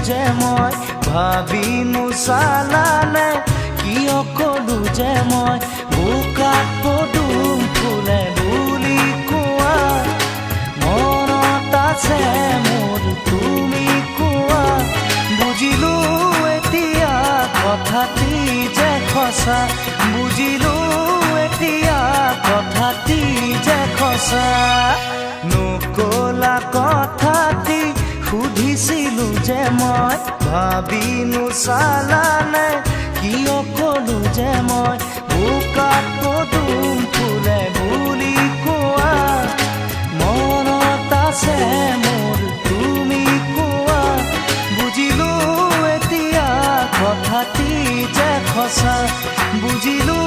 যে মই ভাবি নোচালানে কিয় কলো যে মই বোকাত পদুম ফুলে বুলি কোৱা মনত আছে মোৰ তুমি কোৱা বুজিলো এতিয়া কথাটি যে সঁচা বুজিলো এতিয়া কথাটি যে সঁচা নকলা কথাটি সুধিছিলো যে মই ভাবি নোচালানে কিয় কলো যে মই বোকাত পদুম ফুলে বুলি কোৱা মনত আছে মোৰ তুমি কোৱা বুজিলো এতিয়া কথাটি যে সঁচা বুজিলো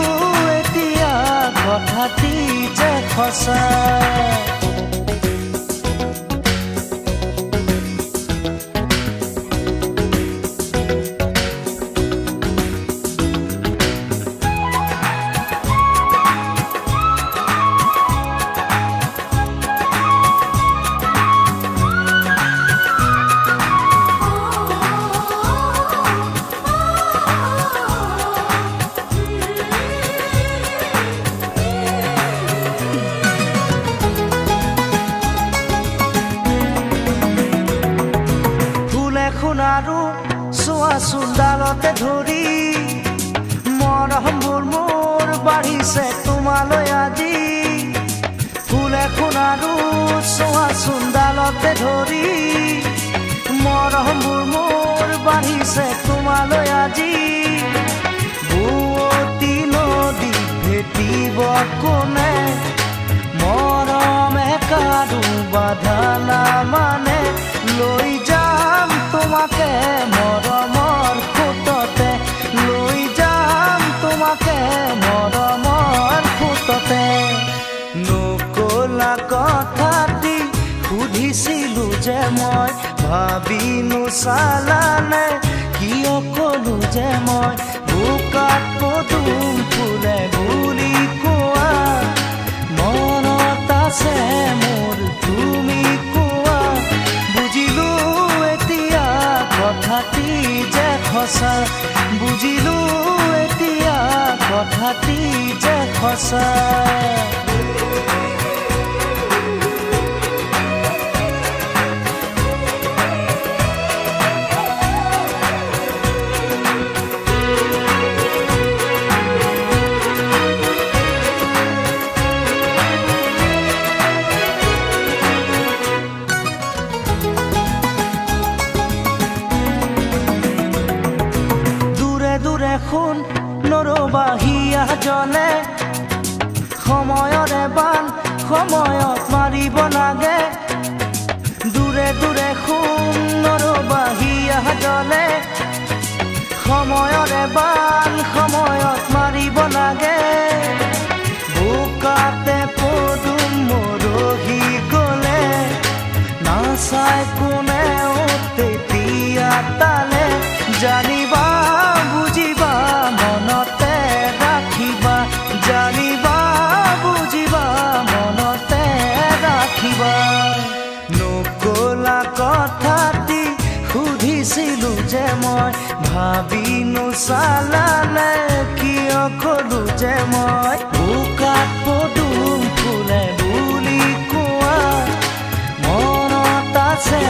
এতিয়া কথাটি যে সঁচা আৰু চোৱা চোনডালতে ধৰি মৰমবোৰ মোৰ বাঢ়িছে তোমালৈ আজি ফুল এখন আৰু চোৱা চোনডালতে ধৰি মৰমবোৰ মোৰ বাঢ়িছে তোমালৈ আজি বুৱতী নদী ভেটিব কোনে মৰমে কাৰো বাধা নামানে লৈ যাম তোমাকে মৰমৰ ফুটতে লৈ যাম তোমাকে মৰমৰ ফুটতে নকলা কথাটি সুধিছিলো যে মই ভাবি নোচালানে কিয় কলো যে মই বোকাত পদুম ফুলে বুলি কোৱা মনত আছে মোৰ তুমি কোৱা বুজিলো এতিয়া কথাটি যে সঁচা বুজিলো এতিয়া কথাটি যে সঁচা দেখোন নৰবাহিয়া জলে সময়ৰে বান সময়ত মাৰিব লাগে দূৰে দূৰে শুন নৰবাহিয়া জলে সময়ৰে বান সময়ত মাৰিব লাগে বোকাতে পদুম মৰহি গলে নাচাই কোনেও তেতিয়া তালে জানিবা বুজিবা মনতে ৰাখিবা জানিবা বুজিবা মনতে ৰাখিবা নকলা কথাটি সুধিছিলো যে মই ভাবি নোচালানে কিয় কলো যে মই বোকাত পদুম ফুলে বুলি কোৱা মনত আছে